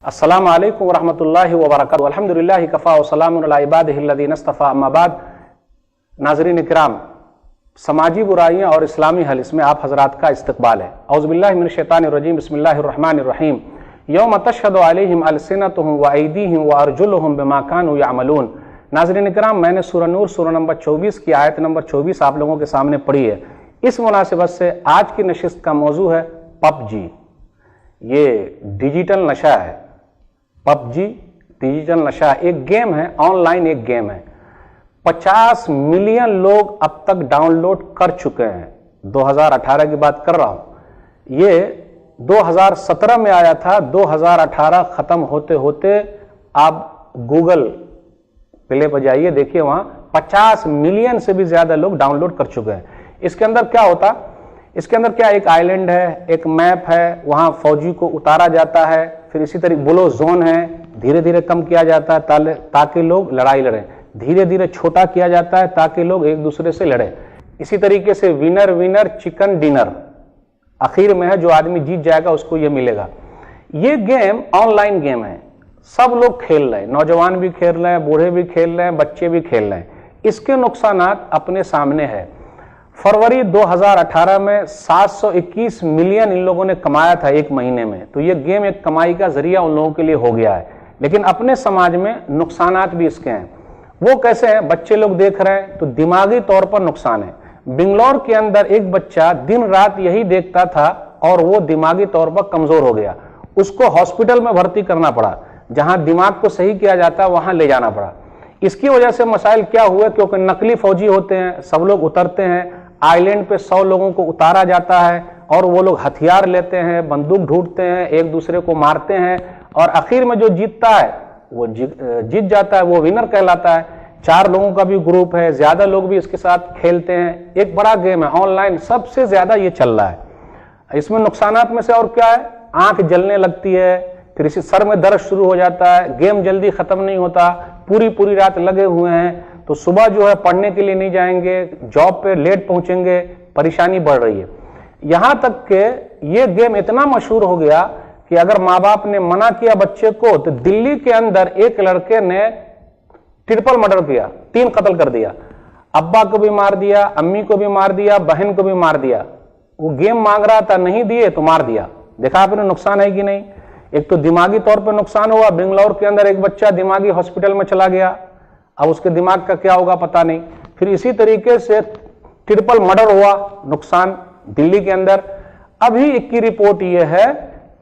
अस्सलामु अलैकुम वरहमतुल्लाहि वबरकातुहू। अल्हम्दुलिल्लाहि कफ़ा व सलामुन अला इबादिहिल्लज़ीना इस्तफ़ा, अम्मा बाद। नाज़रीन इकराम, समाजी बुराइयाँ और इस्लामी हल, इसमें आप हज़रात का इस्तक़बाल है। औज़ु बिल्लाहि मिनश शैतानिर रजीम, बिस्मिल्लाहिर रहमानिर रहीम। यौम तशहदु अलैहिम अलसिनतुहुम व अयदीहिम व अर्जुलुहुम बिमा कानू यअमलून। नाज़रीन इकराम, मैंने सूरह नूर सूरह नंबर 24 की आयत नंबर 24 आप लोगों के सामने पढ़ी है। इस मुनासिबत से आज की नशिस्त का मौजू है पबजी। ये डिजिटल नशा है। पबजी डिजिटल नशा एक गेम है, ऑनलाइन एक गेम है। 50 मिलियन लोग अब तक डाउनलोड कर चुके हैं। 2018 की बात कर रहा हूं। ये 2017 में आया था, 2018 खत्म होते होते आप गूगल प्ले पर जाइए, देखिए वहां 50 मिलियन से भी ज्यादा लोग डाउनलोड कर चुके हैं। इसके अंदर क्या होता, इसके अंदर क्या, एक आइलैंड है, एक मैप है, वहां फौजी को उतारा जाता है, फिर इसी तरीके ब्लो जोन है, धीरे धीरे कम किया जाता है ताकि लोग लड़ाई लड़ें, धीरे धीरे छोटा किया जाता है ताकि लोग एक दूसरे से लड़ें। इसी तरीके से विनर विनर चिकन डिनर, आखिर में है जो आदमी जीत जाएगा उसको ये मिलेगा। ये गेम ऑनलाइन गेम है, सब लोग खेल रहे हैं, नौजवान भी खेल रहे हैं, बूढ़े भी खेल रहे हैं, बच्चे भी खेल रहे हैं। इसके नुकसानात अपने सामने है। फरवरी 2018 में 721 मिलियन इन लोगों ने कमाया था एक महीने में। तो ये गेम एक कमाई का जरिया उन लोगों के लिए हो गया है। लेकिन अपने समाज में नुकसानात भी इसके हैं। वो कैसे हैं? बच्चे लोग देख रहे हैं तो दिमागी तौर पर नुकसान है। बेंगलोर के अंदर एक बच्चा दिन रात यही देखता था और वो दिमागी तौर पर कमजोर हो गया। उसको हॉस्पिटल में भर्ती करना पड़ा, जहां दिमाग को सही किया जाता है वहां ले जाना पड़ा। इसकी वजह से मसाइल क्या हुए, क्योंकि नकली फौजी होते हैं, सब लोग उतरते हैं, आइलैंड पे 100 लोगों को उतारा जाता है और वो लोग हथियार लेते हैं, बंदूक ढूंढते हैं, एक दूसरे को मारते हैं और आखिर में जो जीतता है वो जीत जाता है, वो विनर कहलाता है। 4 लोगों का भी ग्रुप है, ज्यादा लोग भी इसके साथ खेलते हैं। एक बड़ा गेम है ऑनलाइन, सबसे ज्यादा ये चल रहा है। इसमें नुकसानात में से और क्या है, आंख जलने लगती है, फिर इसी सर में दर्द शुरू हो जाता है, गेम जल्दी खत्म नहीं होता, पूरी रात लगे हुए हैं तो सुबह जो है पढ़ने के लिए नहीं जाएंगे, जॉब पे लेट पहुंचेंगे, परेशानी बढ़ रही है। यहां तक कि ये गेम इतना मशहूर हो गया कि अगर माँ बाप ने मना किया बच्चे को तो दिल्ली के अंदर एक लड़के ने ट्रिपल मर्डर किया, 3 कत्ल कर दिया। अब्बा को भी मार दिया, अम्मी को भी मार दिया, बहन को भी मार दिया। वो गेम मांग रहा था, नहीं दिए तो मार दिया। देखा आपने नुकसान है कि नहीं। एक तो दिमागी तौर पर नुकसान हुआ, बेंगलोर के अंदर एक बच्चा दिमागी हॉस्पिटल में चला गया, अब उसके दिमाग का क्या होगा पता नहीं। फिर इसी तरीके से ट्रिपल मर्डर हुआ, नुकसान दिल्ली के अंदर। अभी की रिपोर्ट यह है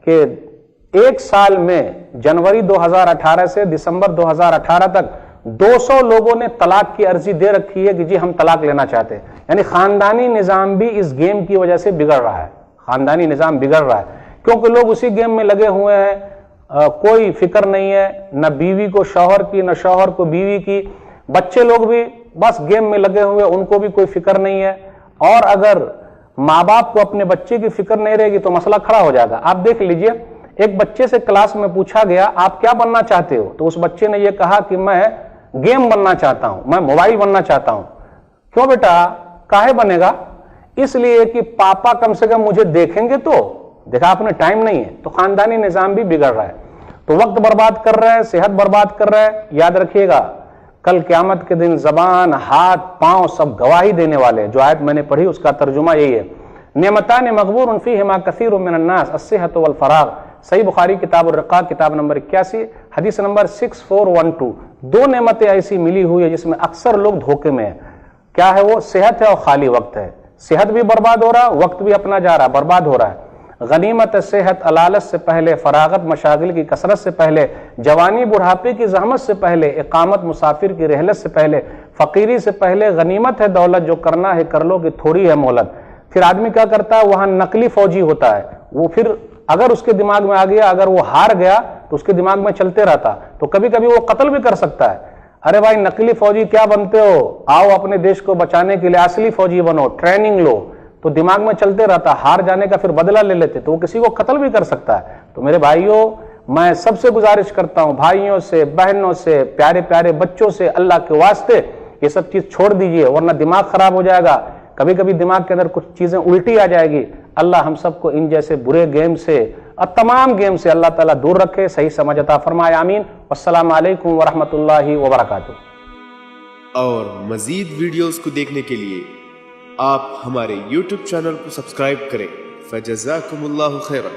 कि 1 साल में जनवरी 2018 से दिसंबर 2018 तक 200 लोगों ने तलाक की अर्जी दे रखी है कि जी हम तलाक लेना चाहते हैं। यानी खानदानी निजाम भी इस गेम की वजह से बिगड़ रहा है। खानदानी निजाम बिगड़ रहा है क्योंकि लोग उसी गेम में लगे हुए हैं। कोई फिक्र नहीं है, न बीवी को शौहर की, न शौहर को बीवी की। बच्चे लोग भी बस गेम में लगे हुए, उनको भी कोई फिक्र नहीं है। और अगर माँ बाप को अपने बच्चे की फिक्र नहीं रहेगी तो मसला खड़ा हो जाएगा। आप देख लीजिए, एक बच्चे से क्लास में पूछा गया आप क्या बनना चाहते हो, तो उस बच्चे ने यह कहा कि मैं गेम बनना चाहता हूं, मैं मोबाइल बनना चाहता हूं। क्यों बेटा, काहे बनेगा? इसलिए कि पापा कम से कम मुझे देखेंगे तो। देखा आपने, टाइम नहीं है। तो खानदानी निजाम भी बिगड़ रहा है। तो वक्त बर्बाद कर रहे हैं, सेहत बर्बाद कर रहे हैं। याद रखिएगा, कल क़यामत के दिन जबान, हाथ, पांव सब गवाही देने वाले हैं। जो आयत मैंने पढ़ी उसका तर्जुमा यही है, नेमतान मग़बूरुन फ़ीहिमा कसीरुम मिनन नास अस्सिहतु वल फ़राग़। सही बुखारी किताब उर-रिक़ाक़ किताब नंबर 81 हदीस नंबर 6412। 2 नेमतें ऐसी मिली हुई है जिसमें अक्सर लोग धोखे में है। क्या है वो? सेहत है और खाली वक्त है। सेहत भी बर्बाद हो रहा, वक्त भी अपना जा रहा, बर्बाद हो रहा है। गनीमत सेहत अलालत से पहले, फरागत मशागिल की कसरत से पहले, जवानी बुढ़ापे की जहमत से पहले, इकामत मुसाफिर की रहलत से पहले, फकीरी से पहले गनीमत है दौलत, जो करना है कर लो कि थोड़ी है मोहलत। फिर आदमी क्या करता है, वहां नकली फौजी होता है। वो फिर अगर उसके दिमाग में आ गया, अगर वो हार गया तो उसके दिमाग में चलते रहता, तो कभी कभी वो कत्ल भी कर सकता है। अरे भाई नकली फौजी क्या बनते हो, आओ अपने देश को बचाने के लिए असली फौजी बनो, ट्रेनिंग लो। तो दिमाग में चलते रहता, हार जाने का फिर बदला ले लेते, तो वो किसी को कत्ल भी कर सकता है। तो मेरे भाइयों, मैं सबसे गुजारिश करता हूं, भाइयों से, बहनों से, प्यारे प्यारे बच्चों से, अल्लाह के वास्ते ये सब चीज छोड़ दीजिए, वरना दिमाग खराब हो जाएगा। कभी कभी दिमाग के अंदर कुछ चीजें उल्टी आ जाएगी। अल्लाह हम सबको इन जैसे बुरे गेम से और तमाम गेम से अल्लाह ताला दूर रखे, सही समझ अता फरमाए, आमीन। अस्सलाम वालेकुम वरहमतुल्लाहि वबरकातुहू। और मजीद वीडियोस को देखने के लिए आप हमारे YouTube चैनल को सब्सक्राइब करें। फजज़ाकुमुल्लाहु खैरन।